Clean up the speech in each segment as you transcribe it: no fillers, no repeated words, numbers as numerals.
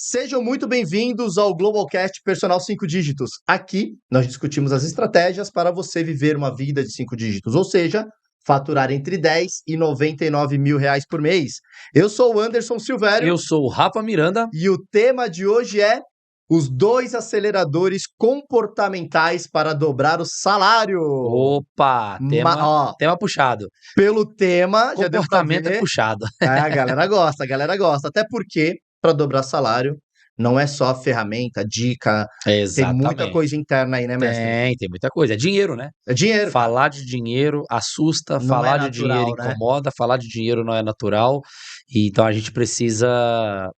Sejam muito bem-vindos ao Globalcast Personal 5 Dígitos. Aqui nós discutimos as estratégias para você viver uma vida de 5 dígitos, ou seja, faturar entre 10 e 99 mil reais por mês. Eu sou o Anderson Silvério Eu sou o Rafa Miranda. e o tema de hoje é os 2 aceleradores comportamentais para dobrar o salário. Opa, tema puxado. Pelo tema, já deu para Comportamento é ver. puxado. A galera gosta. Até porque, para dobrar salário, não é só ferramenta, dica, tem muita coisa interna aí, né, mestre? Tem muita coisa. É dinheiro, né? É dinheiro, cara. Falar de dinheiro assusta, Não é falar de dinheiro natural, né? incomoda, falar de dinheiro não é natural. E então a gente precisa.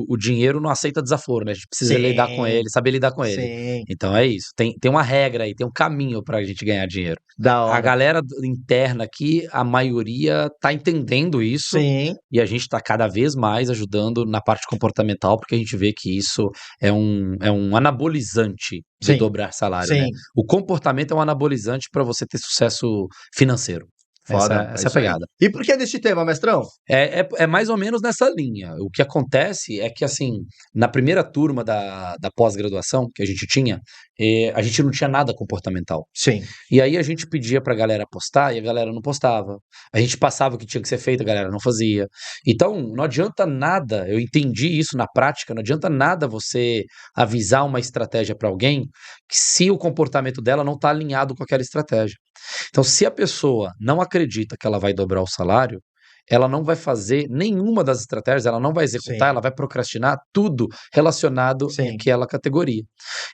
O dinheiro não aceita desaforo, né? A gente precisa lidar com Sim, ele, saber lidar com ele. sim. Então é isso. Tem uma regra aí, tem um caminho pra gente ganhar dinheiro. Da A hora. galera interna aqui, a maioria tá entendendo isso. Sim, E a gente está cada vez mais ajudando na parte comportamental, porque a gente vê que isso é um anabolizante de sim, dobrar salário, né? sim. O comportamento é um anabolizante para você ter sucesso financeiro. Foda, é Essa é a isso aí. pegada. E por que deste tema, mestrão? É mais ou menos nessa linha. O que acontece é que, assim, na primeira turma da pós-graduação que a gente tinha, a gente não tinha nada comportamental. Sim, E aí a gente pedia pra galera postar e a galera não postava. A gente passava o que tinha que ser feito, a galera não fazia. Então, não adianta nada, eu entendi isso na prática, não adianta nada você avisar uma estratégia pra alguém que se o comportamento dela não tá alinhado com aquela estratégia. Então, se a pessoa não acredita que ela vai dobrar o salário, ela não vai fazer nenhuma das estratégias, ela não vai executar, sim, ela vai procrastinar tudo relacionado sim. àquela categoria.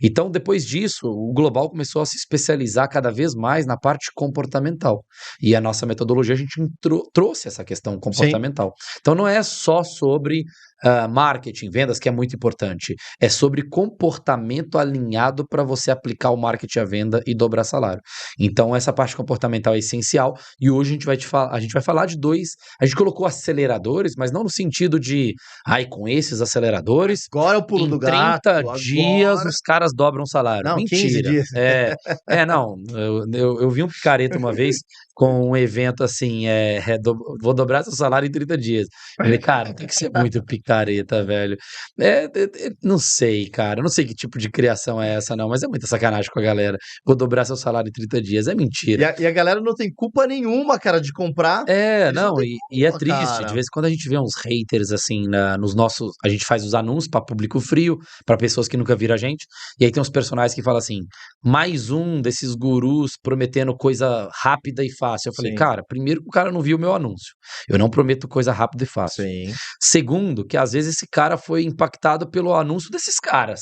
Então, depois disso, o Global começou a se especializar cada vez mais na parte comportamental. E a nossa metodologia, a gente trouxe essa questão Sim, comportamental. Então, não é só sobre marketing, vendas, que é muito importante. É sobre comportamento alinhado para você aplicar o marketing à venda e dobrar salário. Então, essa parte comportamental é essencial. E hoje a gente vai falar de dois. A gente colocou aceleradores, mas não no sentido de, com esses aceleradores, agora é o pulo em do 30 gato, dias agora... os caras dobram o salário. Não, 15 Mentira. dias. Não. Eu vi um picareta uma vez com um evento assim, vou dobrar seu salário em 30 dias. Eu falei, cara, tem que ser muito picareta, velho. Não sei, cara. Não sei que tipo de criação é essa, não, mas é muita sacanagem com a galera. Vou dobrar seu salário em 30 dias. É mentira. E a galera não tem culpa nenhuma, cara, de comprar. Eles não Não, têm e é culpa, triste, de cara. vez em quando a gente vê uns haters assim nos nossos, a gente faz os anúncios para público frio, para pessoas que nunca viram a gente, e aí tem uns personagens que falam assim, mais um desses gurus prometendo coisa rápida e fácil. Eu falei, Sim, cara, primeiro que o cara não viu o meu anúncio, eu não prometo coisa rápida e fácil. sim, Segundo, que às vezes esse cara foi impactado pelo anúncio desses caras,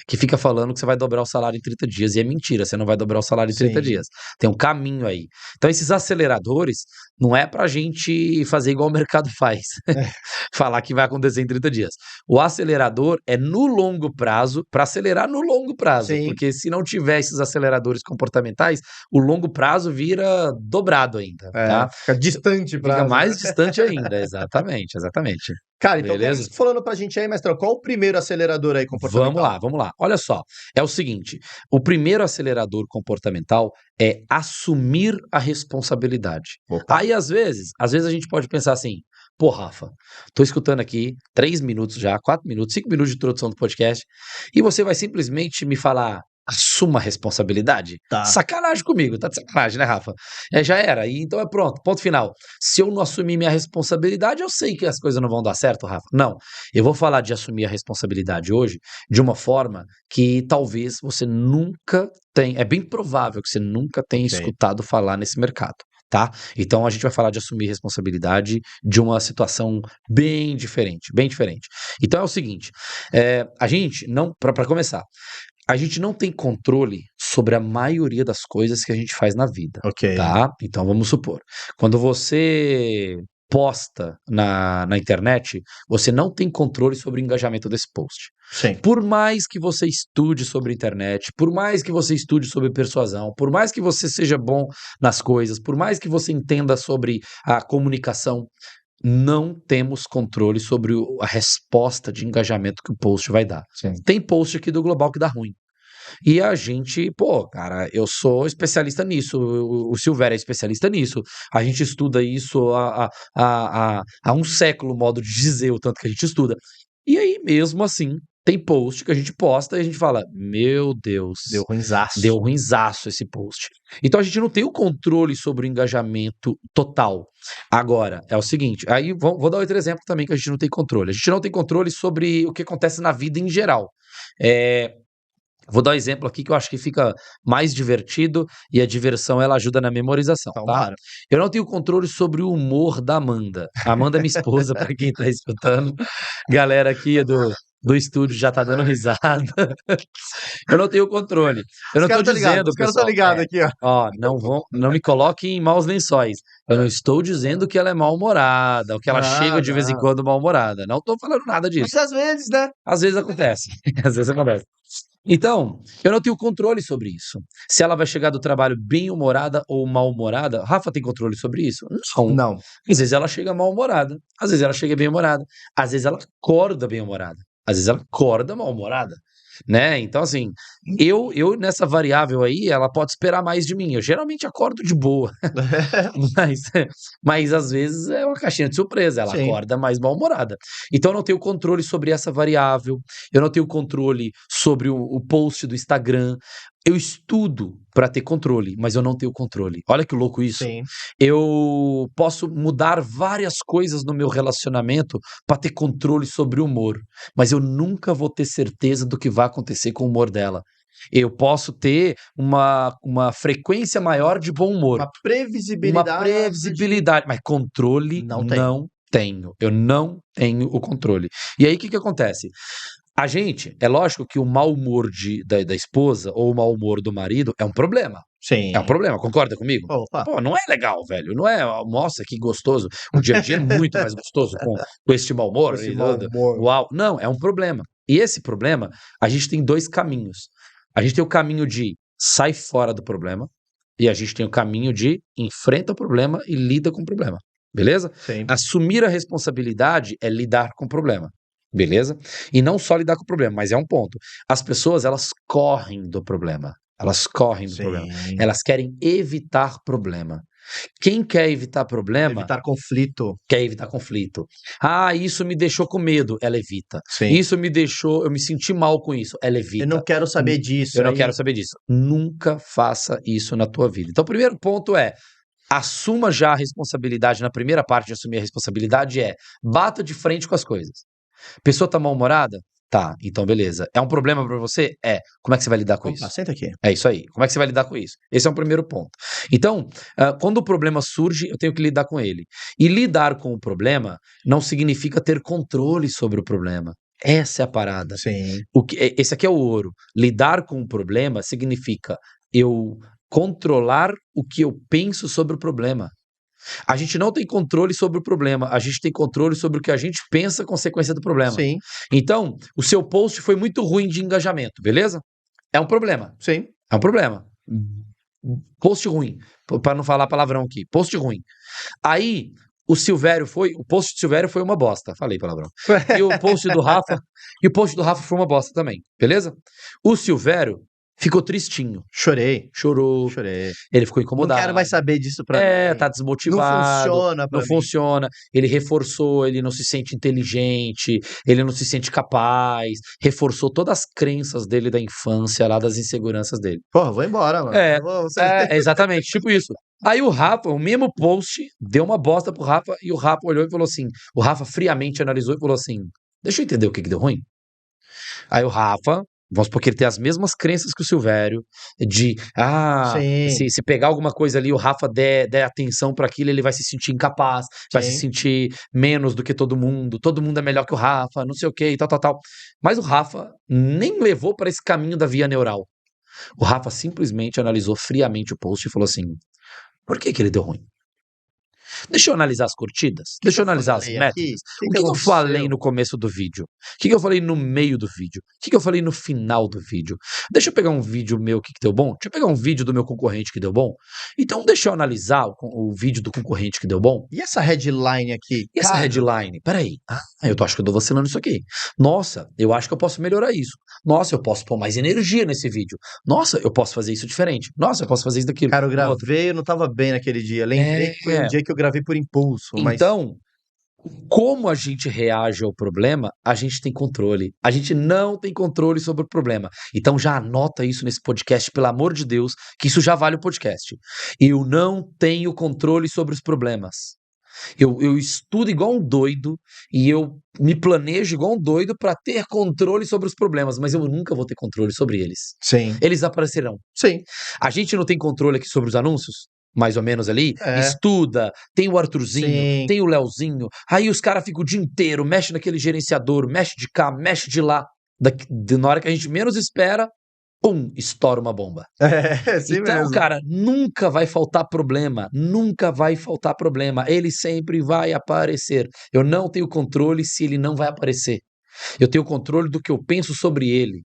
que fica falando que você vai dobrar o salário em 30 dias, e é mentira, você não vai dobrar o salário em 30 sim. dias. Tem um caminho aí. Então esses aceleradores não é pra gente fazer igual o mercado faz, falar que vai acontecer em 30 dias. O acelerador é no longo prazo, para acelerar no longo prazo, Sim, porque se não tiver esses aceleradores comportamentais, o longo prazo vira dobrado ainda, tá? fica distante Fica prazo, né? mais distante ainda, exatamente, exatamente. Cara, então Beleza? começa falando pra gente aí, mestrão, qual o primeiro acelerador aí Vamos comportamental? lá, vamos lá. Olha só, é o seguinte: o primeiro acelerador comportamental é assumir a responsabilidade. Opa. Aí, às vezes a gente pode pensar assim: pô, Rafa, tô escutando aqui 3 minutos já, 4 minutos, 5 minutos de introdução do podcast, e você vai simplesmente me falar. Assuma a responsabilidade? Tá. Sacanagem comigo, tá de sacanagem, né, Rafa? Já era, e então é pronto, ponto final. Se eu não assumir minha responsabilidade, eu sei que as coisas não vão dar certo, Rafa. Não, eu vou falar de assumir a responsabilidade hoje de uma forma que talvez você nunca tenha, é bem provável que você nunca tenha Ok. escutado falar nesse mercado, tá? Então a gente vai falar de assumir responsabilidade de uma situação bem diferente, bem diferente. Então é o seguinte, a gente não, para começar, a gente não tem controle sobre a maioria das coisas que a gente faz na vida, Ok. tá? Então vamos supor, quando você posta na internet, você não tem controle sobre o engajamento desse post. Sim. Por mais que você estude sobre internet, por mais que você estude sobre persuasão, por mais que você seja bom nas coisas, por mais que você entenda sobre a comunicação, não temos controle sobre a resposta de engajamento que o post vai dar. Sim. Tem post aqui do Global que dá ruim. E a gente, pô, cara, eu sou especialista nisso, o Silvério é especialista nisso, a gente estuda isso há um século, modo de dizer, o tanto que a gente estuda. E aí, mesmo assim, tem post que a gente posta e a gente fala: Meu Deus, Deu ruinzaço. deu ruinzaço esse post. Então a gente não tem o controle sobre o engajamento total. Agora, é o seguinte, aí vou dar outro exemplo também que a gente não tem controle. A gente não tem controle sobre o que acontece na vida em geral. Vou dar um exemplo aqui que eu acho que fica mais divertido e a diversão ela ajuda na memorização, Então, tá? bora. Eu não tenho controle sobre o humor da Amanda. A Amanda é minha esposa, para quem tá escutando. Galera aqui do estúdio já tá dando risada. Eu não tenho controle. Eu Os não tô caras estão ligados, dizendo, os caras estão pessoal. ligados aqui, ó. Ó, não me coloquem em maus lençóis. Eu não estou dizendo que ela é mal-humorada, ou que ela chega de vez em Não. quando mal-humorada. Não tô falando nada disso. Mas às vezes, né? Às vezes acontece. Às vezes acontece. Então, eu não tenho controle sobre isso. Se ela vai chegar do trabalho bem-humorada ou mal-humorada, Rafa tem controle sobre isso? Não. Não. Às vezes ela chega mal-humorada, às vezes ela chega bem-humorada, às vezes ela acorda bem-humorada, às vezes ela acorda mal-humorada, né? Então, assim, eu nessa variável aí, ela pode esperar mais de mim. Eu geralmente acordo de boa, mas, mas às vezes é uma caixinha de surpresa, ela Sim. acorda mais mal-humorada. Então eu não tenho controle sobre essa variável, eu não tenho controle sobre o post do Instagram. Eu estudo para ter controle, mas eu não tenho controle. Olha que louco isso. Sim. Eu posso mudar várias coisas no meu relacionamento para ter controle sobre o humor, mas eu nunca vou ter certeza do que vai acontecer com o humor dela. Eu posso ter uma frequência maior de bom humor, Uma previsibilidade. mas controle Não tem. não tenho. Eu não tenho o controle. E aí o que acontece? A gente, é lógico que o mau humor da esposa ou o mau humor do marido é um problema. Sim. É um problema, concorda comigo? Opa. Pô, não é legal, velho. Não é, nossa, que gostoso. O dia a dia é muito mais gostoso com este mau humor. Esse mau humor. Uau. Não, é um problema. E esse problema, a gente tem dois caminhos. A gente tem o caminho de sai fora do problema e a gente tem o caminho de enfrenta o problema e lida com o problema. Beleza? Sim. Assumir a responsabilidade é lidar com o problema. Beleza? E não só lidar com o problema, mas é um ponto. As pessoas, elas correm do problema. Elas correm do problema. Sim. Elas querem evitar problema. Quem quer evitar problema, Evitar conflito. quer evitar conflito. Ah, isso me deixou com medo, ela evita. Sim. Isso me deixou, eu me senti mal com isso, ela evita. Eu não quero saber disso. Eu não aí- quero saber disso. Nunca faça isso na tua vida. Então, o primeiro ponto é assuma já a responsabilidade. Na primeira parte de assumir a responsabilidade é bata de frente com as coisas. Pessoa tá mal-humorada? Tá, então beleza. É um problema pra você? É. Como é que você vai lidar com Opa, isso? senta aqui. É isso aí. Como é que você vai lidar com isso? Esse é o primeiro ponto. Então, quando o problema surge, eu tenho que lidar com ele. E lidar com o problema não significa ter controle sobre o problema. Essa é a parada. Sim. Esse aqui é o ouro. Lidar com o problema significa eu controlar o que eu penso sobre o problema. A gente não tem controle sobre o problema, a gente tem controle sobre o que a gente pensa consequência do problema. Sim. Então, o seu post foi muito ruim de engajamento, beleza? É um problema. Sim. É um problema. Post ruim, para não falar palavrão aqui. Post ruim. Aí, o post do Silvério foi uma bosta, falei palavrão. E o post do Rafa foi uma bosta também, beleza? O Silvério ficou tristinho, Chorei. chorou, Chorei. ele ficou Não incomodado. quero mais saber disso pra mim. Tá desmotivado. Não funciona pra Não mim. funciona. Ele reforçou, ele não se sente inteligente, ele não se sente capaz, reforçou todas as crenças dele da infância, lá das inseguranças dele. Porra, vou embora, mano. É, Eu vou- exatamente, tipo isso. Aí o Rafa, o mesmo post, deu uma bosta pro Rafa e o Rafa olhou e falou assim, o Rafa friamente analisou e falou assim, deixa eu entender o que deu ruim. Aí o Rafa, vamos supor que ele tem as mesmas crenças que o Silvério, de, Sim. se pegar alguma coisa ali, o Rafa der atenção para aquilo, ele vai se sentir incapaz, vai se Sim. sentir menos do que todo mundo é melhor que o Rafa, não sei o que, e tal. Mas o Rafa nem levou para esse caminho da via neural. O Rafa simplesmente analisou friamente o post e falou assim, por que ele deu ruim? Deixa eu analisar as curtidas, deixa eu analisar as falei métricas. aqui? O que eu aconteceu? falei no começo do vídeo? O que eu falei no meio do vídeo? O que eu falei no final do vídeo? Deixa eu pegar um vídeo meu que deu bom? Deixa eu pegar um vídeo do meu concorrente que deu bom? Então deixa eu analisar o vídeo do concorrente que deu bom? E essa headline aqui? E essa Cara, headline? Peraí. Acho que eu tô vacilando isso aqui. Nossa, eu acho que eu posso melhorar isso. Nossa, eu posso pôr mais energia nesse vídeo. Nossa, eu posso fazer isso diferente. Nossa, eu posso fazer isso daquilo. Cara, eu no outro. gravei, eu não tava bem naquele dia. Lembrei que foi um dia que eu gravei por impulso, mas Então, Como a gente reage ao problema, a gente tem controle. A gente não tem controle sobre o problema. Então já anota isso nesse podcast, pelo amor de Deus, que isso já vale o podcast. Eu não tenho controle sobre os problemas. Eu estudo igual um doido e eu me planejo igual um doido para ter controle sobre os problemas, mas eu nunca vou ter controle sobre eles. Sim. Eles aparecerão. Sim. A gente não tem controle aqui sobre os anúncios? Mais ou menos ali, É. estuda, tem o Arthurzinho, Sim. tem o Leozinho, aí os caras ficam o dia inteiro, mexe naquele gerenciador, mexe de cá, mexe de lá, na hora que a gente menos espera, pum, estoura uma bomba. É, assim Então, mesmo. cara, nunca vai faltar problema, nunca vai faltar problema, ele sempre vai aparecer. Eu não tenho controle se ele não vai aparecer. Eu tenho controle do que eu penso sobre ele.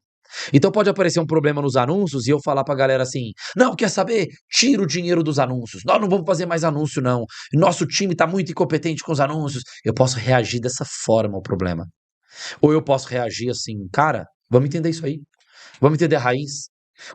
Então pode aparecer um problema nos anúncios e eu falar pra galera assim: não, quer saber? Tira o dinheiro dos anúncios. Nós não vamos fazer mais anúncio, não. Nosso time tá muito incompetente com os anúncios. Eu posso reagir dessa forma ao problema. Ou eu posso reagir assim, cara, vamos entender isso aí. Vamos entender a raiz.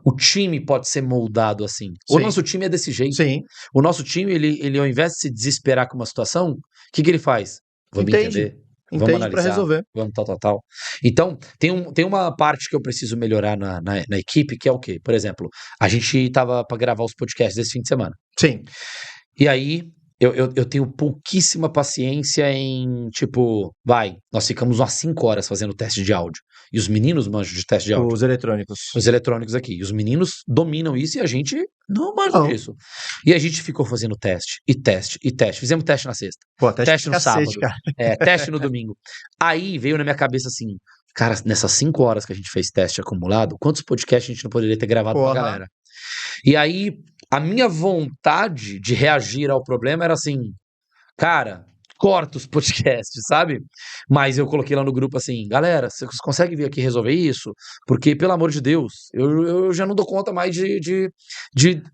O time pode ser moldado assim. O Sim. nosso time é desse jeito. Sim. O nosso time, ele ao invés de se desesperar com uma situação, o que ele faz? Vamos Entende. entender. Vamos Entende pra analisar, resolver. vamos tal. Então, tem uma parte que eu preciso melhorar na equipe, que é o quê? Por exemplo, a gente tava pra gravar os podcasts desse fim de semana. Sim. E aí, eu tenho pouquíssima paciência em, tipo, nós ficamos umas 5 horas fazendo teste de áudio. E os meninos manjam de teste de áudio. Os eletrônicos. Os eletrônicos aqui. E os meninos dominam isso e a gente não manja Não. disso. E a gente ficou fazendo teste, e teste, e teste. Fizemos teste na sexta. Pô, teste Teste no cacete, sábado. cara. Teste no domingo. Aí veio na minha cabeça assim, cara, nessas 5 horas que a gente fez teste acumulado, quantos podcasts a gente não poderia ter gravado com a Porra. galera? E aí, a minha vontade de reagir ao problema era assim, cara, corta os podcasts, sabe? Mas eu coloquei lá no grupo assim, galera, vocês conseguem vir aqui resolver isso? Porque, pelo amor de Deus, eu já não dou conta mais de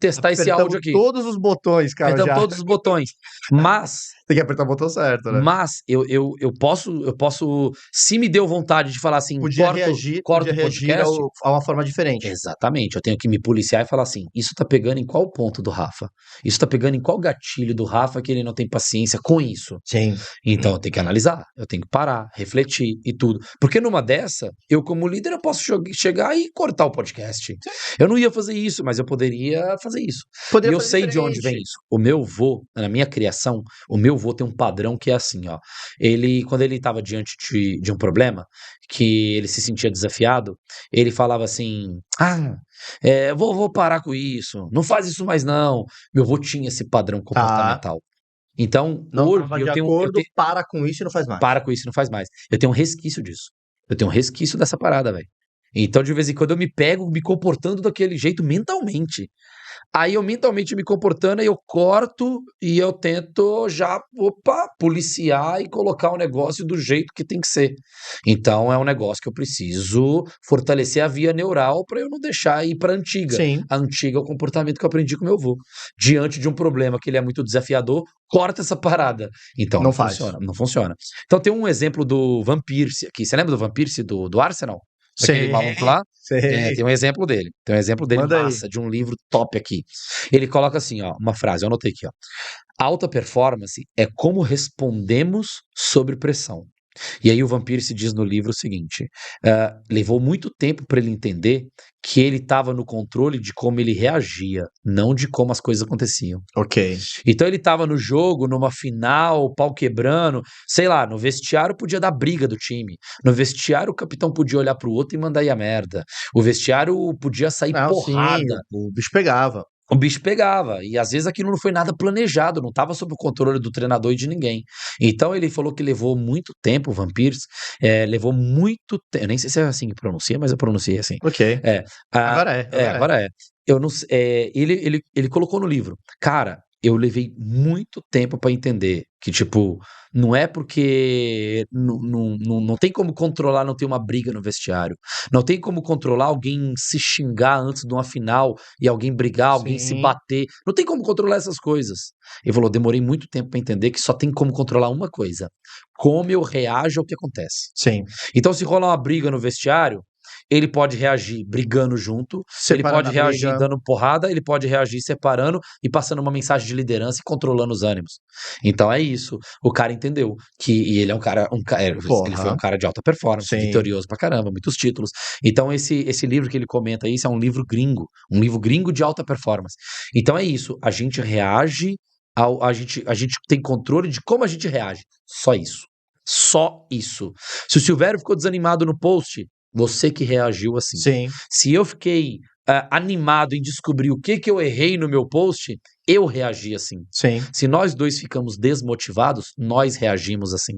testar esse Apertamos áudio aqui. todos os botões, cara, Apertamos já. todos os botões. Mas Tem que apertar o botão certo, né? eu posso, se me deu vontade de falar assim, Podia corta reagir o podcast. a uma forma diferente. Exatamente, eu tenho que me policiar e falar assim, isso tá pegando em qual ponto do Rafa? Isso tá pegando em qual gatilho do Rafa que ele não tem paciência com isso? Sim. Então eu tenho que analisar, eu tenho que parar, refletir e tudo. Porque numa dessa, eu como líder, eu posso chegar e cortar o podcast. Eu não ia fazer isso, mas eu poderia fazer isso. Poderia E eu fazer sei de onde diferente. vem isso. O meu vô, na minha criação, o meu vô tem um padrão que é assim, ó. Ele, quando ele estava diante de um problema, que ele se sentia desafiado, ele falava assim, vou parar com isso, não faz isso mais não. Meu vô tinha esse padrão comportamental. Então, Não hoje estava de eu tenho acordo, para com isso e não faz mais. para com isso, não faz mais. Eu tenho um resquício disso. Eu tenho um resquício dessa parada, velho. Então, de vez em quando, eu me pego me comportando daquele jeito mentalmente. Aí eu mentalmente me comportando, aí eu corto e eu tento já, policiar e colocar o negócio do jeito que tem que ser. Então é um negócio que eu preciso fortalecer a via neural para eu não deixar ir para a antiga. Sim. A antiga é o comportamento que eu aprendi com meu avô. Diante de um problema que ele é muito desafiador, corta essa parada. Então não faz. funciona, não funciona. Então tem um exemplo do Van Persie aqui. Você lembra do Van Persie do Arsenal? Daquele maluco lá? Tem um exemplo dele. Tem um exemplo dele Manda aí. massa, de um livro top aqui. Ele coloca assim, ó, uma frase, eu anotei aqui, ó. Alta performance é como respondemos sob pressão. E aí o Van Persie diz no livro o seguinte, levou muito tempo para ele entender que ele estava no controle de como ele reagia, não de como as coisas aconteciam. Ok. Então ele estava no jogo, numa final, pau quebrando, sei lá, no vestiário podia dar briga do time, no vestiário o capitão podia olhar pro outro e mandar ir a merda, o vestiário podia sair porrada. Sim, o bicho pegava. O bicho pegava, e às vezes aquilo não foi nada planejado, não estava sob o controle do treinador e de ninguém. Então ele falou que levou muito tempo, o Van Persie, levou muito tempo, nem sei se é assim que pronuncia, mas eu pronunciei assim. Ok. Agora é. Agora é. Eu não, ele colocou no livro, cara, eu levei muito tempo para entender que, tipo, não é porque não tem como controlar, não ter uma briga no vestiário, não tem como controlar alguém se xingar antes de uma final e alguém brigar, alguém se Sim. bater, não tem como controlar essas coisas. Ele falou, demorei muito tempo para entender que só tem como controlar uma coisa, como eu reajo ao que acontece. Sim. Então se rola uma briga no vestiário, ele pode reagir brigando junto, ele Separando pode a reagir briga. dando porrada, ele pode reagir separando e passando uma mensagem de liderança e controlando os ânimos. Então é isso. O cara entendeu e ele é ele foi Porra. um cara de alta performance, Sim. vitorioso pra caramba, muitos títulos. Então esse livro que ele comenta aí, isso é um livro gringo de alta performance. Então é isso, a gente reage a gente tem controle de como a gente reage. Só isso. Só isso. Se o Silvério ficou desanimado no post, você que reagiu assim. Sim. Se eu fiquei animado em descobrir o que eu errei no meu post, eu reagi assim. Sim. Se nós dois ficamos desmotivados, nós reagimos assim.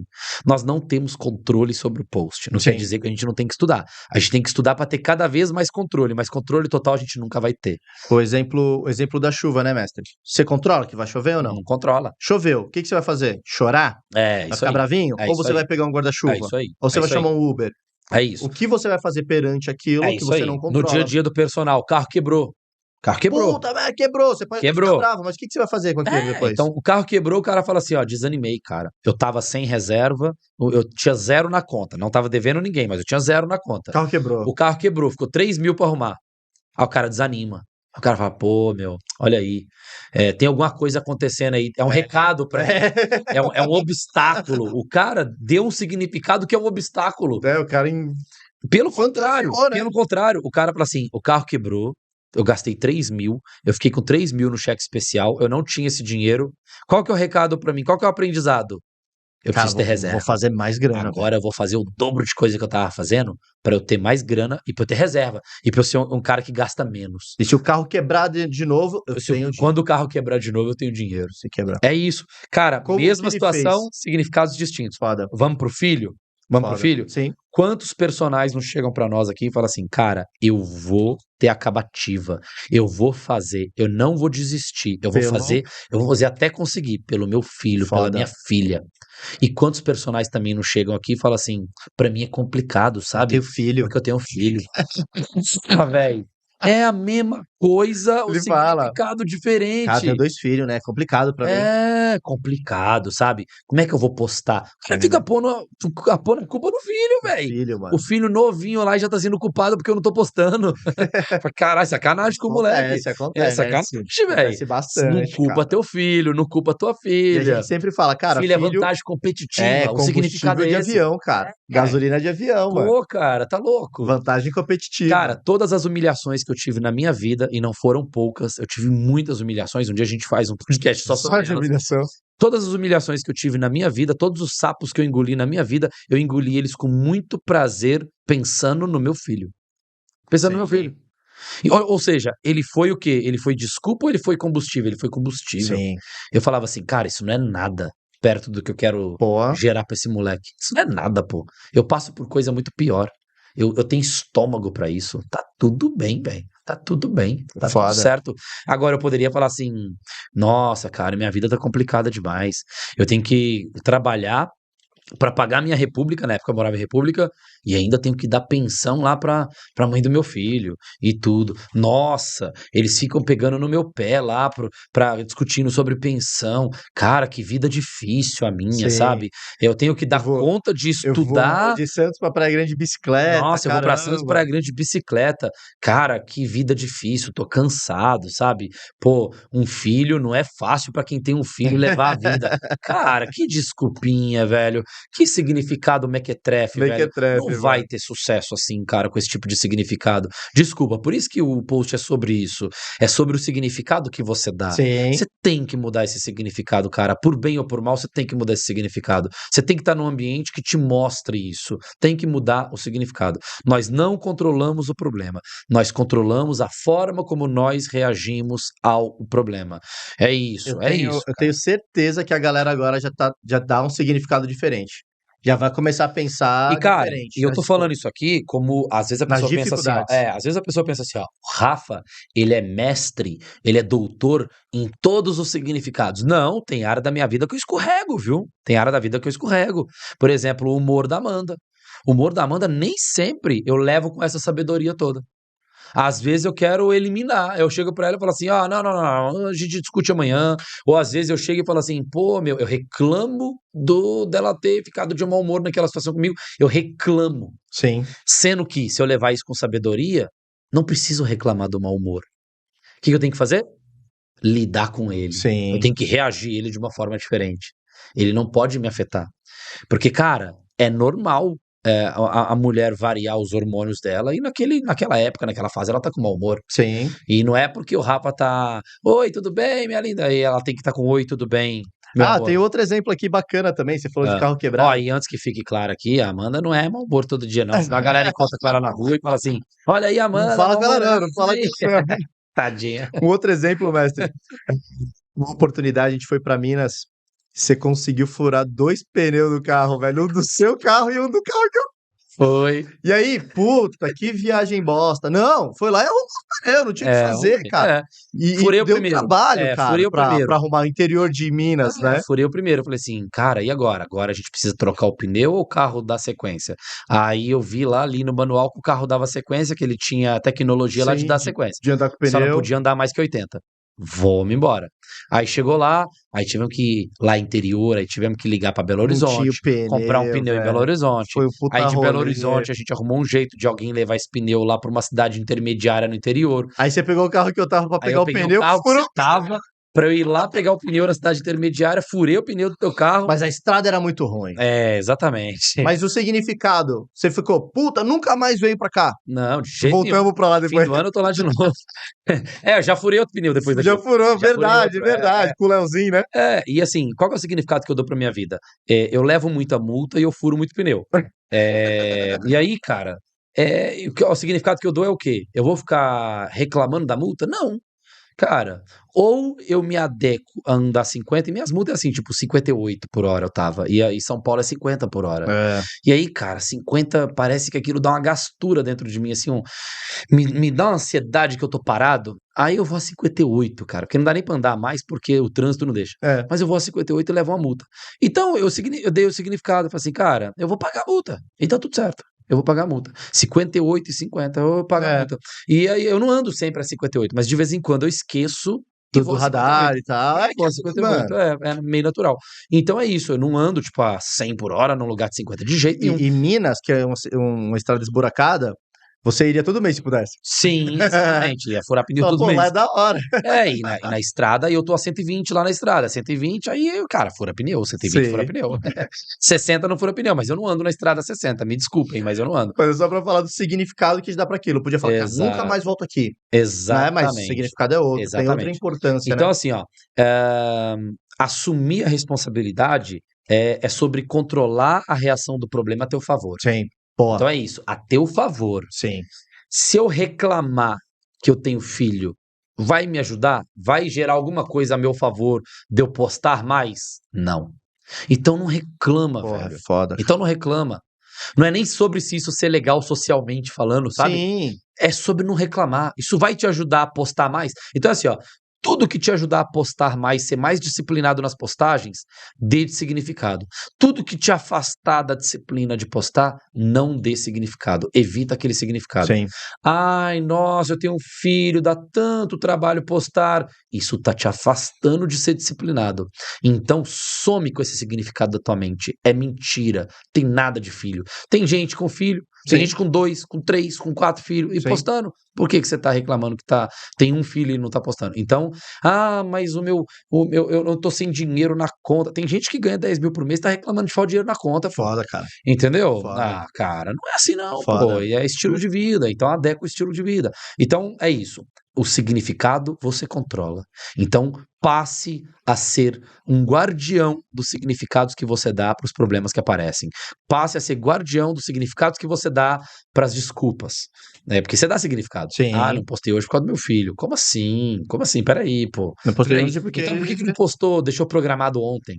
Nós não temos controle sobre o post. Não quer Sim. dizer que a gente não tem que estudar. A gente tem que estudar para ter cada vez mais controle, mas controle total a gente nunca vai ter. O exemplo da chuva, né, mestre? Você controla que vai chover ou não? Não controla. Choveu, o que você vai fazer? Chorar? É Vai isso ficar aí. bravinho? É Ou isso você aí. vai pegar um É guarda-chuva? isso aí. Ou você É vai isso aí. chamar um Uber? É isso. O que você vai fazer perante aquilo É que isso você aí. não No controla? dia a dia do personal, o carro quebrou. Carro quebrou. Puta, mas quebrou. Você pode até ficar Quebrou. bravo, mas o que você vai fazer com aquilo depois? Então o carro quebrou, o cara fala assim, ó, desanimei, cara. Eu tava sem reserva, eu tinha 0 na conta. Não tava devendo ninguém, mas eu tinha 0 na conta. O carro quebrou. O carro quebrou, ficou 3 mil pra arrumar. Aí o cara desanima. O cara fala, pô, meu, olha aí, tem alguma coisa acontecendo aí. É um recado pra mim. É um obstáculo. O cara deu um significado que é um obstáculo. O cara Pelo contrário, fantasiou, né? pelo contrário, o cara fala assim, o carro quebrou, eu gastei 3 mil, eu fiquei com 3 mil no cheque especial, eu não tinha esse dinheiro. Qual que é o recado pra mim? Qual que é o aprendizado? Eu Cara, preciso ter reserva. vou fazer mais grana, Agora eu vou fazer o dobro de coisa que eu tava fazendo pra eu ter mais grana e pra eu ter reserva. E pra eu ser um cara que gasta menos. E se o carro quebrar de novo, eu tenho dinheiro. Quando o carro quebrar de novo, eu tenho dinheiro. Se quebrar. É isso. Cara, Como mesma que ele situação, fez? significados distintos. Foda. Vamos pro filho? Vamos pro Foda. filho? Sim. Quantos personagens não chegam pra nós aqui e falam assim, cara, eu vou ter acabativa, eu vou fazer, eu não vou desistir, eu vou fazer até conseguir, pelo meu filho, pela Foda. minha filha. E quantos personagens também não chegam aqui e falam assim, pra mim é complicado, sabe? Tenho filho. Porque eu tenho um filho. Ah, velho. É a mesma coisa, o Ele fala. significado Cara, diferente. tenho 2 filhos, né? É complicado pra mim. É complicado, sabe? Como é que eu vou postar? O cara fica pondo a culpa no filho, velho. Filho, mano. O filho novinho lá já tá sendo culpado porque eu não tô postando. Caralho, sacanagem com o moleque. Acontece, Sacanagem, velho. Acontece bastante, Não culpa cara. teu filho, não culpa tua E a filha. gente sempre fala, cara, Filho é filho vantagem competitiva. é O significado combustível é de esse. avião, cara. Gasolina de avião, mano. Pô, cara, tá louco. Vantagem competitiva. Cara, todas as humilhações que eu tive na minha vida, e não foram poucas, eu tive muitas humilhações. Um dia a gente faz um podcast só sobre de elas. humilhação. Todas as humilhações que eu tive na minha vida, todos os sapos que eu engoli na minha vida, eu engoli eles com muito prazer, pensando no meu filho. Pensando no meu filho. Ou seja, ele foi o quê? Ele foi desculpa ou ele foi combustível? Ele foi combustível. Sim. Eu falava assim, cara, isso não é nada perto do que eu quero Pô. gerar pra esse moleque. Isso não é nada, pô. Eu passo por coisa muito pior. Eu tenho estômago pra isso. Tá tudo bem, velho. Tá tudo bem. Tá Foda. tudo certo. Agora eu poderia falar assim: nossa, cara, minha vida tá complicada demais. Eu tenho que trabalhar pra pagar minha república. Na época eu morava em república. E ainda tenho que dar pensão lá pra mãe do meu filho e tudo. Nossa, eles ficam pegando no meu pé lá discutindo sobre pensão. Cara, que vida difícil a minha, Sim. sabe? Eu tenho que dar conta de Eu vou estudar. de Santos pra Praia Grande de bicicleta. Nossa, eu vou pra Santos, caramba. Praia Grande de bicicleta. Cara, que vida difícil, tô cansado, sabe? Pô, um filho não é fácil pra quem tem um filho levar a vida. Cara, que desculpinha, velho. Que significado mequetrefe, velho. Mequetrefe, Não vai mano. ter sucesso assim, cara, com esse tipo de significado. Desculpa, por isso que o post é sobre isso. É sobre o significado que você dá. Sim. Você tem que mudar esse significado, cara. Por bem ou por mal, você tem que mudar esse significado. Você tem que estar num ambiente que te mostre isso. Tem que mudar o significado. Nós não controlamos o problema. Nós controlamos a forma como nós reagimos ao problema. É isso, é isso. Eu tenho certeza que a galera agora já dá um significado diferente. Já vai começar a pensar E, cara, diferente. e eu tô falando isso aqui como às vezes a Nas pessoa pensa assim, ó, dificuldades. às vezes a pessoa pensa assim, ó, o Rafa, ele é mestre, ele é doutor em todos os significados. Não, tem área da minha vida que eu escorrego, viu? Tem área da vida que eu escorrego. Por exemplo, o humor da Amanda. O humor da Amanda nem sempre eu levo com essa sabedoria toda. Às vezes eu quero eliminar. Eu chego pra ela e falo assim: ah, não, a gente discute amanhã. Ou às vezes eu chego e falo assim: pô, meu, eu reclamo dela ter ficado de mau humor naquela situação comigo. Eu reclamo. Sim, Sendo que, se eu levar isso com sabedoria, não preciso reclamar do mau humor. O que eu tenho que fazer? Lidar com ele. Eu sim. tenho que reagir ele de uma forma diferente. Ele não pode me afetar. Porque, cara, é normal a mulher variar os hormônios dela e naquela época, naquela fase, ela tá com mau humor. Sim. E não é porque o Rafa tá, oi, tudo bem, minha linda? E ela tem que estar com oi, tudo bem, meu Ah, amor. tem outro exemplo aqui bacana também. Você falou de Ah. carro Ó, quebrado. e antes que fique claro aqui, a Amanda não é mau humor todo dia, não. Senão a galera encontra com ela na rua e fala assim: olha aí, Não Amanda, fala mau com ela, não. humorada Não fala com aí. ela, não. Tadinha. Um outro exemplo, mestre. Uma oportunidade, a gente foi pra Minas. Você conseguiu furar 2 pneus do carro, velho. Um do seu carro e um do carro que eu. Foi. E aí, puta, que viagem bosta. Não, foi lá e arrumou os pneus, não tinha o que fazer, cara. É. E Furei o deu primeiro. trabalho, cara, Furei o pra primeiro. arrumar o interior de Minas, né? Furei o primeiro. Eu falei assim, cara, e agora? Agora a gente precisa trocar o pneu ou o carro dá sequência? Aí eu vi lá ali no manual que o carro dava sequência, que ele tinha a tecnologia lá de Sim, dar sequência. de andar com Só não pneu. podia andar mais que 80. Vamos embora. Aí chegou lá, aí tivemos que ir lá interior, aí tivemos que ligar para Belo Não tinha o Horizonte, comprar um pneu, pneu em Belo velho. Horizonte. Foi um Aí puta de Belo rolê. Horizonte a gente arrumou um jeito de alguém levar esse pneu lá para uma cidade intermediária no interior. Aí você pegou o carro que eu tava pra Aí pegar eu o peguei o pneu, carro que furou. você tava pra eu ir lá pegar o pneu na cidade intermediária, furei o pneu do teu carro. Mas a estrada era muito ruim. É, exatamente. Mas o significado, você ficou, puta, nunca mais veio pra cá. Não, de jeito nenhum. Voltamos pra lá Fim depois. do ano eu tô lá de novo. Eu já furei outro pneu depois Já daquele. furou, Já furei verdade, outro. verdade. Com o Leozinho, né? E assim, qual que é o significado que eu dou pra minha vida? Eu levo muita multa e eu furo muito pneu. E aí, cara, o significado que eu dou é o quê? Eu vou ficar reclamando da multa? Não. Cara, ou eu me adequo a andar 50, e minhas multas é assim, tipo 58 por hora eu tava, e aí São Paulo é 50 por hora. É. E aí, cara, 50 parece que aquilo dá uma gastura dentro de mim, assim, me dá uma ansiedade que eu tô parado, aí eu vou a 58, cara, porque não dá nem pra andar mais porque o trânsito não deixa. É. Mas eu vou a 58 e levo uma multa. Então, eu dei o significado, eu falei assim, cara, eu vou pagar a multa, então tudo certo. Eu vou pagar a multa. 58,50 eu vou pagar a É. multa. E aí eu não ando sempre a 58, mas de vez em quando eu esqueço e Do vou a radar 58. e tal. É Vou a que, 58, mano. é meio natural. Então é isso, eu não ando tipo a 100 por hora num lugar de 50 de jeito nenhum. E Minas, que é uma estrada esburacada, você iria todo mês se pudesse. Sim, exatamente. Ia furar pneu Fala, todo pô, lá mês. é da hora. E na estrada, e eu tô a 120 lá na estrada. 120, aí, cara, fura pneu. 120 fura Sim. pneu. 60 não fura pneu, mas eu não ando na estrada a 60. Me desculpem, mas eu não ando. Mas é só pra falar do significado que dá pra aquilo. Eu podia falar, cara, nunca Exato. mais volto aqui. Né? Mas o Exatamente. significado é outro, tem outra Exatamente. importância, né? Então, assim, ó, assumir a responsabilidade é sobre controlar a reação do problema a teu favor. Sim. Boa. Então é isso, a teu favor. Sim. Se eu reclamar que eu tenho filho, vai me ajudar? Vai gerar alguma coisa a meu favor de eu postar mais? Não. Então não reclama, Porra, velho. foda. Então não reclama. Não é nem sobre se isso ser legal socialmente falando, sabe? Sim. É sobre não reclamar. Isso vai te ajudar a postar mais. Então, assim, ó, tudo que te ajudar a postar mais, ser mais disciplinado nas postagens, dê significado. Tudo que te afastar da disciplina de postar, não dê significado. Evita aquele significado. Sim. Ai, nossa, eu tenho um filho, dá tanto trabalho postar. Isso tá te afastando de ser disciplinado. Então, some com esse significado da tua mente. É mentira. Tem nada de filho. Tem gente com filho, tem Sim. gente com 2, com 3, com 4 filhos e Sim. postando. Por que você tá reclamando que tem um filho e não tá postando? Então, mas eu não tô sem dinheiro na conta. Tem gente que ganha 10 mil por mês e tá reclamando de falta de dinheiro na conta, pô. Foda, cara. Entendeu? Foda. Cara, não é assim não, Foda. pô. É estilo de vida, então adequa o estilo de vida. Então, é isso. O significado você controla. Então, passe a ser um guardião dos significados que você dá para os problemas que aparecem. Passe a ser guardião dos significados que você dá para as desculpas. Porque você dá significado. Sim. Não postei hoje por causa do meu filho. Como assim? Como assim? Peraí, pô. Não postei Peraí. hoje porque... Então por que não postou, deixou programado ontem?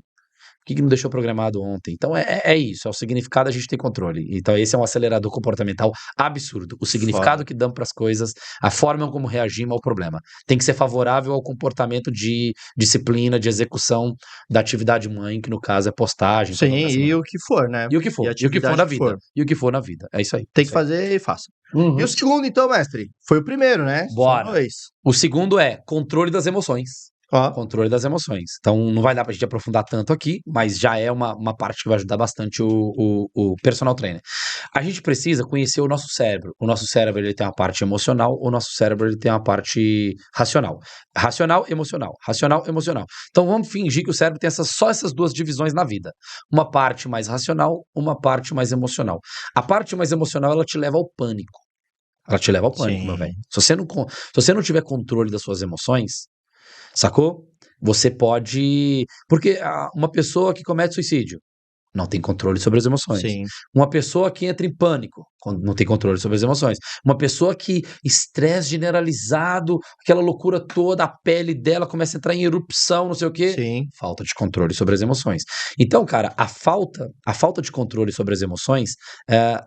Por que não deixou programado ontem? Então é isso, é o significado, a gente tem controle. Então esse é um acelerador comportamental absurdo. O significado Foda. que damos para as coisas, a forma como reagimos ao problema. Tem que ser favorável ao comportamento de disciplina, de execução da atividade mãe, que no caso é postagem. Sim, e o que for, né? E o que for, E a e o que for atividade na que vida. for. E o que for na vida. É isso aí. Tem isso que aí. fazer e faça. E o segundo, então, mestre? Foi o primeiro, né? Bora. São 2. O segundo é controle das emoções. Ó, Controle das emoções. Então, não vai dar pra gente aprofundar tanto aqui, mas já é uma parte que vai ajudar bastante o personal trainer. A gente precisa conhecer o nosso cérebro. O nosso cérebro ele tem uma parte emocional, o nosso cérebro ele tem uma parte racional. Racional, emocional. Racional, emocional. Então, vamos fingir que o cérebro tem só essas duas divisões na vida. Uma parte mais racional, uma parte mais emocional. A parte mais emocional, ela te leva ao pânico. Ela te leva ao pânico, sim. meu velho. Se você não tiver controle das suas emoções, sacou? Você pode. Porque uma pessoa que comete suicídio não tem controle sobre as emoções. Sim. Uma pessoa que entra em pânico não tem controle sobre as emoções. Uma pessoa que estresse generalizado, aquela loucura toda, a pele dela começa a entrar em erupção, não sei o quê. Sim. Falta de controle sobre as emoções. Então, cara, a falta de controle sobre as emoções,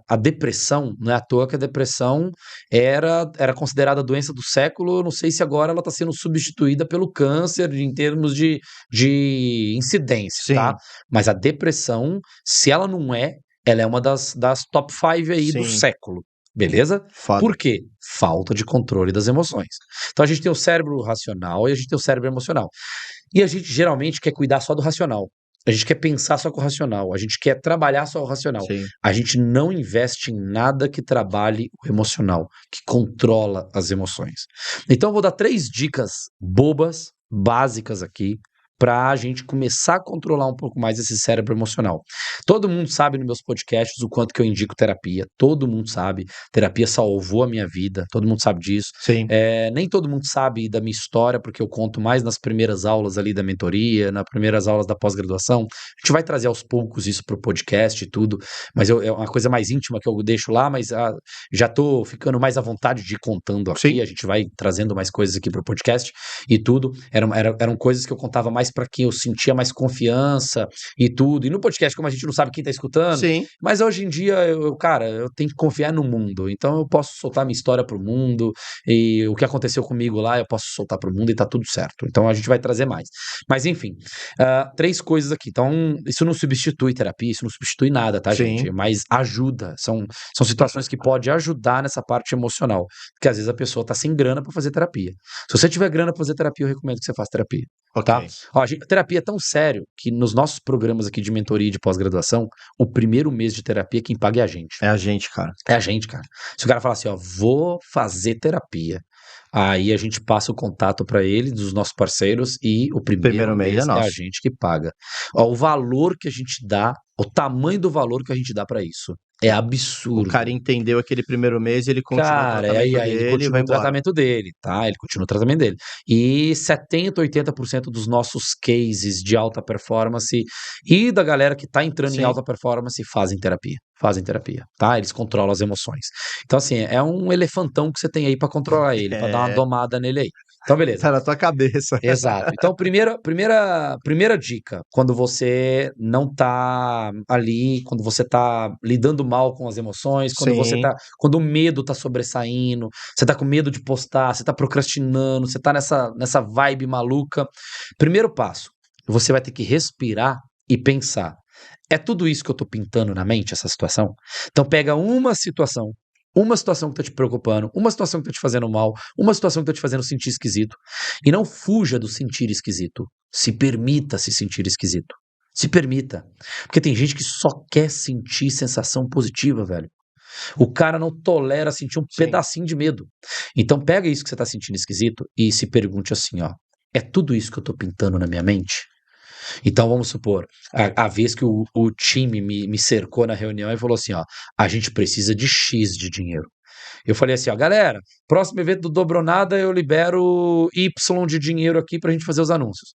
a depressão, não é à toa que a depressão era considerada a doença do século. Eu não sei se agora ela está sendo substituída pelo câncer em termos de incidência, Sim. tá? Mas a depressão, se ela não ela é uma das top 5 aí do Sim. século, beleza? Foda. Por quê? Falta de controle das emoções. Então a gente tem o cérebro racional e a gente tem o cérebro emocional. E a gente geralmente quer cuidar só do racional. A gente quer pensar só com o racional. A gente quer trabalhar só o racional. Sim. A gente não investe em nada que trabalhe o emocional, que controla as emoções. Então eu vou dar 3 dicas bobas, básicas aqui, para a gente começar a controlar um pouco mais esse cérebro emocional. Todo mundo sabe nos meus podcasts o quanto que eu indico terapia. Todo mundo sabe. Terapia salvou a minha vida. Todo mundo sabe disso. Sim. Nem todo mundo sabe da minha história, porque eu conto mais nas primeiras aulas ali da mentoria, nas primeiras aulas da pós-graduação. A gente vai trazer aos poucos isso pro podcast e tudo, mas é uma coisa mais íntima que eu deixo lá, mas já tô ficando mais à vontade de ir contando aqui. Sim. A gente vai trazendo mais coisas aqui pro podcast e tudo. Eram coisas que eu contava mais para quem eu sentia mais confiança e tudo. E no podcast, como a gente não sabe quem tá escutando, Sim. mas hoje em dia, cara, eu tenho que confiar no mundo. Então eu posso soltar minha história pro mundo e o que aconteceu comigo lá eu posso soltar pro mundo e tá tudo certo. Então a gente vai trazer mais. Mas enfim, 3 coisas aqui. Então isso não substitui terapia, isso não substitui nada, tá, Sim. gente? Mas ajuda. São situações que pode ajudar nessa parte emocional. Porque às vezes a pessoa tá sem grana pra fazer terapia. Se você tiver grana pra fazer terapia, eu recomendo que você faça terapia. Ok. Tá? Ó, a terapia é tão sério que nos nossos programas aqui de mentoria e de pós-graduação, o primeiro mês de terapia quem paga é a gente. É a gente, cara. É a gente, cara. Se o cara falar assim, ó, vou fazer terapia, aí a gente passa o contato para ele, dos nossos parceiros, e o primeiro mês é mês é a nosso. gente que paga. Ó, o valor que a gente dá, o tamanho do valor que a gente dá para isso é O absurdo. cara entendeu aquele primeiro mês, ele continua o Cara, tratamento aí dele ele e continua vai o embora. tratamento dele, tá? Ele continua o tratamento dele. E 70%, 80% dos nossos cases de alta performance e da galera que tá entrando em Sim. alta performance fazem terapia, tá? Eles controlam as emoções. Então, assim, é um elefantão que você tem aí pra controlar ele, pra dar uma É. domada nele aí. Então, beleza. Tá na tua cabeça. Exato. Então, primeira dica, quando você não tá ali, quando você tá lidando mal com as emoções, Sim. quando o medo tá sobressaindo, você tá com medo de postar, você tá procrastinando, você tá nessa vibe maluca. Primeiro passo, você vai ter que respirar e pensar. É tudo isso que eu tô pintando na mente, essa situação? Então pega uma situação que tá te preocupando, uma situação que tá te fazendo mal, uma situação que tá te fazendo sentir esquisito. E não fuja do sentir esquisito. Se permita se sentir esquisito. Se permita. Porque tem gente que só quer sentir sensação positiva, velho. O cara não tolera sentir um Sim. pedacinho de medo. Então pega isso que você tá sentindo esquisito e se pergunte assim, ó. É tudo isso que eu tô pintando na minha mente? Então vamos supor, a vez que o time me cercou na reunião e falou assim, ó, a gente precisa de X de dinheiro. Eu falei assim, ó, galera, próximo evento do Dobronada eu libero Y de dinheiro aqui pra gente fazer os anúncios.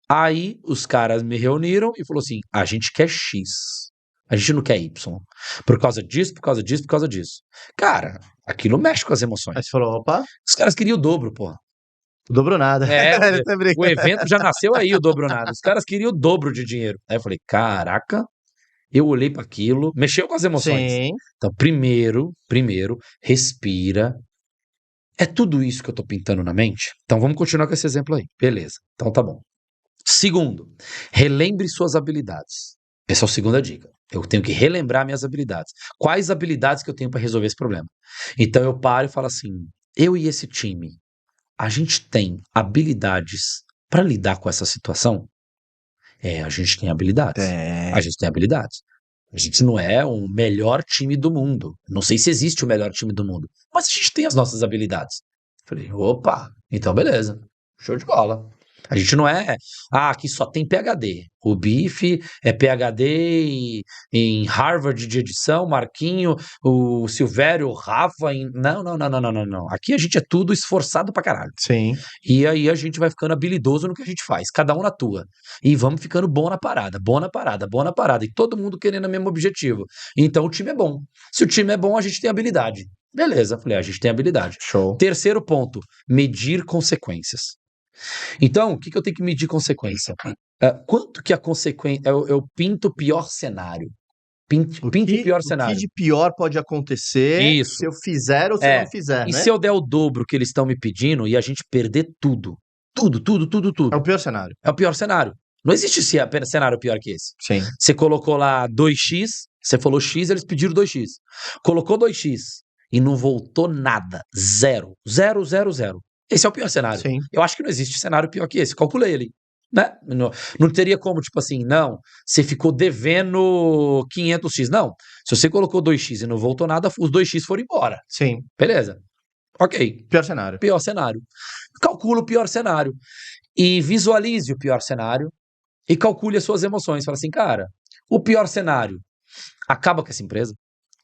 Aí os caras me reuniram e falou assim, a gente quer X. A gente não quer Y. Por causa disso, por causa disso, por causa disso. Cara, aquilo mexe com as Aí emoções. você falou, opa, Os caras queriam o dobro, porra. não dobrou nada. É, Tá o brincando. evento já nasceu aí, o Dobronada. Os caras queriam o dobro de dinheiro. Aí eu falei, caraca, eu olhei para aquilo, mexeu com as emoções. Sim. Então, primeiro, respira. É tudo isso que eu tô pintando na mente? Então vamos continuar com esse exemplo aí. Beleza. Então tá bom. Segundo, relembre suas habilidades. Essa é a segunda dica. Eu tenho que relembrar minhas habilidades. Quais habilidades que eu tenho para resolver esse problema? Então eu paro e falo assim: eu e esse time, a gente tem habilidades para lidar com essa situação? A gente tem habilidades. É. A gente tem habilidades. A gente não é o melhor time do mundo. Não sei se existe o melhor time do mundo, mas a gente tem as nossas habilidades. Falei, opa, então beleza. Show de bola. A gente não é, aqui só tem PhD. O Bife é PhD em Harvard de edição, Marquinho, o Silvério, o Rafa. Não, não, não, não, não, não, não. Aqui a gente é tudo esforçado pra caralho. Sim. E aí a gente vai ficando habilidoso no que a gente faz, cada um na tua. E vamos ficando bom na parada, bom na parada, bom na parada. E todo mundo querendo o mesmo objetivo. Então o time é bom. Se o time é bom, a gente tem habilidade. Beleza, falei, a gente tem habilidade. Show. Terceiro ponto, medir consequências. Então, o que eu tenho que medir consequência? Quanto que a consequência. Eu pinto o pior cenário. Pinto o pior O que cenário. de pior pode acontecer Isso. se eu fizer ou se eu não fizer, E né? se eu der o dobro que eles estão me pedindo e a gente perder tudo? Tudo, tudo, tudo, tudo. É o pior cenário. É o pior cenário. Não existe cenário pior que esse. Sim. Você colocou lá 2x, você falou x, eles pediram 2x. Colocou 2x e não voltou nada. Zero. Zero, zero, zero. Esse é o pior cenário. Sim. Eu acho que não existe cenário pior que esse. Calculei ali. Né? Não teria como, tipo assim, não, você ficou devendo 500x. Não. Se você colocou 2x e não voltou nada, os 2x foram embora. Sim. Beleza. Ok. Pior cenário. Pior cenário. Calcula o pior cenário. E visualize o pior cenário. E calcule as suas emoções. Fala assim, cara, o pior cenário acaba com essa empresa.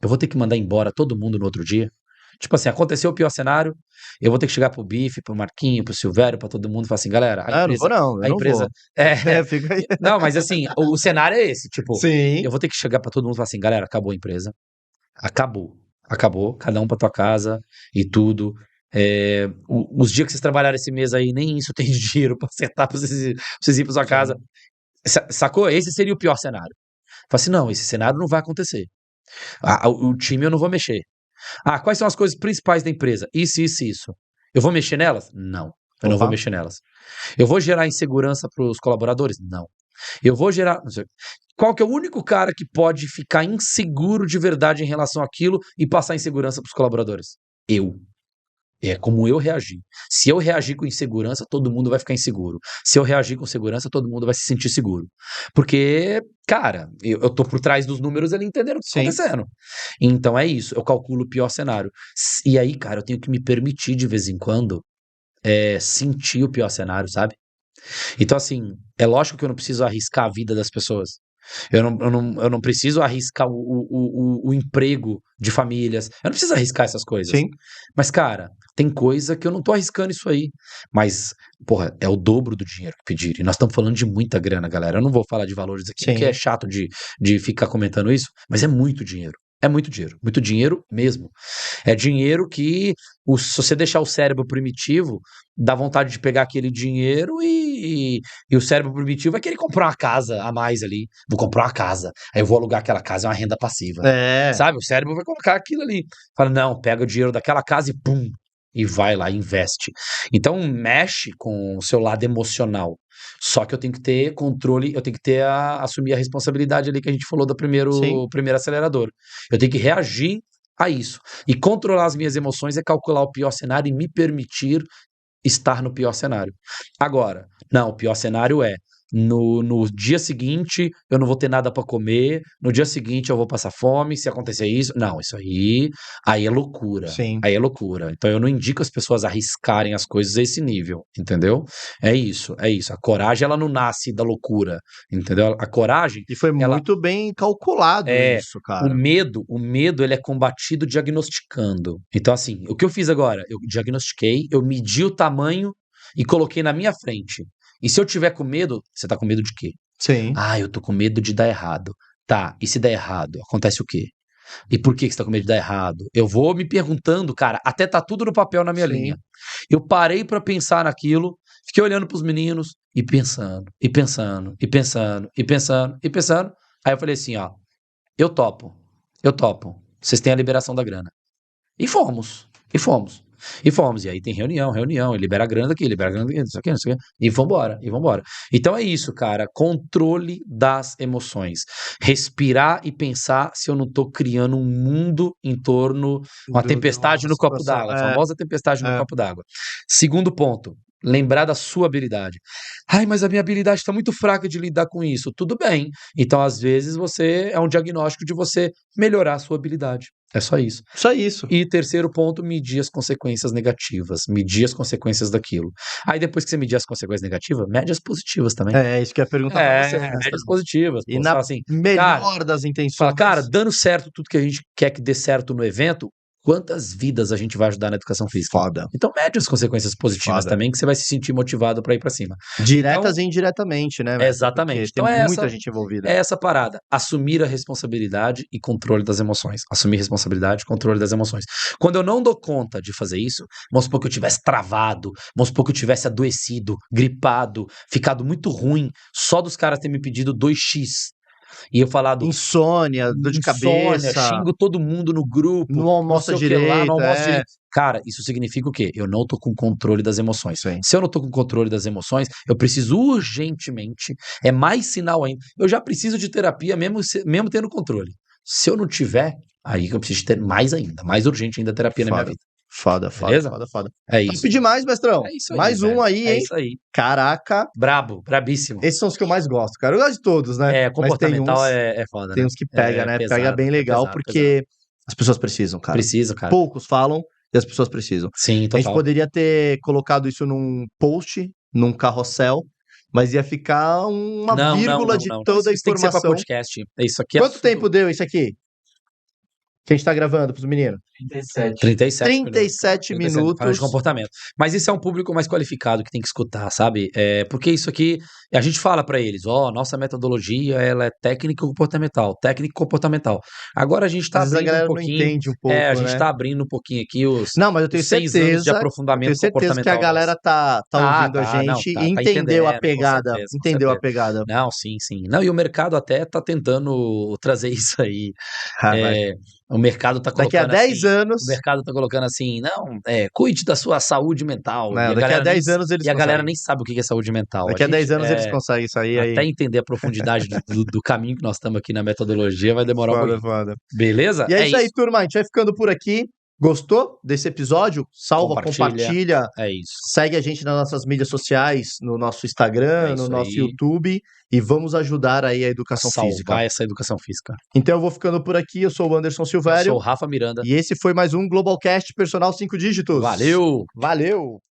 Eu vou ter que mandar embora todo mundo no outro dia. Tipo assim, aconteceu o pior cenário, eu vou ter que chegar pro Bife, pro Marquinho, pro Silvério, pra todo mundo e falar assim, galera, a empresa... Não, eu não vou. Fica aí. Não, mas assim, o cenário é esse, tipo, Sim. eu vou ter que chegar pra todo mundo e falar assim, galera, acabou a empresa. Acabou, cada um pra tua casa e tudo. Os dias que vocês trabalharam esse mês aí, nem isso tem dinheiro pra acertar pra vocês ir pra sua casa. Sacou? Esse seria o pior cenário. Fala assim, não, esse cenário não vai acontecer. O time eu não vou mexer. Quais são as coisas principais da empresa? Isso, isso, isso. Eu vou mexer nelas? Não. Eu não vou mexer nelas. Eu vou gerar insegurança para os colaboradores? Não. Eu vou gerar. Não sei. Qual que é o único cara que pode ficar inseguro de verdade em relação àquilo e passar insegurança para os colaboradores? Eu. É como eu reagir. Se eu reagir com insegurança, todo mundo vai ficar inseguro. Se eu reagir com segurança, todo mundo vai se sentir seguro. Porque, cara, eu tô por trás dos números ali entendendo o que tá acontecendo. Então é isso, eu calculo o pior cenário. E aí, cara, eu tenho que me permitir de vez em quando sentir o pior cenário, sabe? Então, assim, é lógico que eu não preciso arriscar a vida das pessoas. Eu não preciso arriscar o emprego de famílias. Eu não preciso arriscar essas coisas. Sim. Mas, cara, tem coisa que eu não tô arriscando isso aí. Mas, porra, é o dobro do dinheiro que pediram. E nós estamos falando de muita grana, galera. Eu não vou falar de valores aqui, porque é chato de ficar comentando isso, mas é muito dinheiro. É muito dinheiro mesmo. É dinheiro que, se você deixar o cérebro primitivo, dá vontade de pegar aquele dinheiro e o cérebro primitivo vai querer comprar uma casa a mais ali. Vou comprar uma casa, aí eu vou alugar aquela casa, é uma renda passiva. Sabe? O cérebro vai colocar aquilo ali. Fala, não, pega o dinheiro daquela casa e pum, e vai lá, investe. Então, mexe com o seu lado emocional. Só que eu tenho que ter controle, eu tenho que ter assumir a responsabilidade ali que a gente falou do primeiro acelerador. Eu tenho que reagir a isso. E controlar as minhas emoções é calcular o pior cenário e me permitir estar no pior cenário. Agora, não, o pior cenário é no dia seguinte eu não vou ter nada para comer, no dia seguinte eu vou passar fome, se acontecer isso. Não, isso aí é loucura. Sim. Aí é loucura. Então eu não indico as pessoas arriscarem as coisas a esse nível, entendeu? É isso. A coragem, ela não nasce da loucura, entendeu? A coragem... E foi muito bem calculado isso, cara. O medo, ele é combatido diagnosticando. Então, assim, o que eu fiz agora? Eu diagnostiquei, eu medi o tamanho e coloquei na minha frente. E se eu tiver com medo, você tá com medo de quê? Sim. Eu tô com medo de dar errado. Tá, e se der errado, acontece o quê? E por que você tá com medo de dar errado? Eu vou me perguntando, cara, até tá tudo no papel na minha linha. Eu parei pra pensar naquilo, fiquei olhando pros meninos e pensando, e pensando, e pensando, e pensando, e pensando. Aí eu falei assim, ó, eu topo. Vocês têm a liberação da grana. E fomos. E fomos, e aí tem reunião, e libera a grana daqui, libera a grana daqui, não sei o quê, não sei o quê, e vambora. Então é isso, cara, controle das emoções. Respirar e pensar se eu não tô criando um mundo em torno, uma De tempestade uma no copo situação. d'água, a famosa tempestade no É. copo d'água. Segundo ponto, lembrar da sua habilidade. Ai, mas a minha habilidade está muito fraca de lidar com isso. Tudo bem. Então, às vezes, você é um diagnóstico de você melhorar a sua habilidade. É só isso. Só isso. E terceiro ponto, medir as consequências negativas. Medir as consequências daquilo. Aí, depois que você medir as consequências negativas, mede as positivas também. É isso que eu ia perguntar pra você, Mede mestre. as positivas. E Pô, você na fala assim, cara, melhor das fala, intenções. cara, dando certo tudo que a gente quer que dê certo no evento, quantas vidas a gente vai ajudar na educação física? Foda. Então mede as consequências positivas Foda. também, que você vai se sentir motivado para ir para cima. Diretas Então, e indiretamente, né, mestre? exatamente. Porque tem Então é muita gente envolvida. essa parada. Assumir a responsabilidade e controle das emoções. Assumir responsabilidade e controle das emoções. Quando eu não dou conta de fazer isso, vamos supor que eu tivesse travado, vamos supor que eu tivesse adoecido, gripado, ficado muito ruim, só dos caras terem me pedido 2x. E eu falado, Insônia, dor de insônia, cabeça, xingo todo mundo no grupo, não não almoça sei o que lá, direito, não almoço é. direito. Cara, isso significa o quê? Eu não tô com controle das emoções. Sim. Se eu não tô com controle das emoções, eu preciso urgentemente, é mais sinal ainda, eu já preciso de terapia mesmo tendo controle. Se eu não tiver, aí que eu preciso ter mais ainda, mais urgente ainda terapia na minha Foda. vida. Foda. Beleza? É Top isso. demais, mestrão. É isso aí, Mais um velho. aí, É hein? isso aí. Caraca, Brabo, brabíssimo. esses são os que eu mais gosto, cara. Eu gosto de todos, né? Mas Comportamental é foda, tem né? uns que pega, É né? Pega pesado, bem é legal, pesado. porque as pessoas precisam, cara. Precisa, cara. Poucos falam e as pessoas precisam. Sim, A gente total. poderia ter colocado isso num post, num carrossel, mas ia ficar uma vírgula de toda a Isso tem que ser pra informação. podcast. Isso aqui é Quanto assunto. tempo deu isso aqui? Que a gente tá gravando pros meninos? 37 37 falando de minutos. comportamento. Mas isso é um público mais qualificado que tem que escutar, sabe? Porque isso aqui, a gente fala pra eles, nossa metodologia, ela é técnico-comportamental. Agora a gente tá Às vezes a abrindo um galera não pouquinho, entende um pouco, a gente né? tá abrindo um pouquinho aqui os Não, mas eu tenho 6 anos de aprofundamento que a comportamental. galera tá ouvindo a gente e entendeu a com pegada. certeza, com Entendeu a certeza. pegada. Não, sim. Não, e o mercado até tá tentando trazer isso aí. Vai. O mercado tá Daqui a colocando 10 assim, anos. o mercado tá colocando assim, não, cuide da sua saúde mental. Não, E a daqui a galera nem, 10 anos eles e a galera conseguem. nem sabe o que é saúde mental. Daqui a 10 anos eles É, conseguem isso aí. até entender a profundidade do caminho que nós estamos aqui na metodologia vai demorar um pouquinho. Foda. Beleza? E é isso aí, turma. A gente vai ficando por aqui. Gostou desse episódio? Salva, compartilha. É isso. Segue a gente nas nossas mídias sociais, no nosso Instagram, no nosso YouTube. E vamos ajudar aí a educação física. Salvar essa educação física. Então eu vou ficando por aqui. Eu sou o Anderson Silvério. Eu sou o Rafa Miranda. E esse foi mais um Globalcast Personal 5 Dígitos. Valeu! Valeu!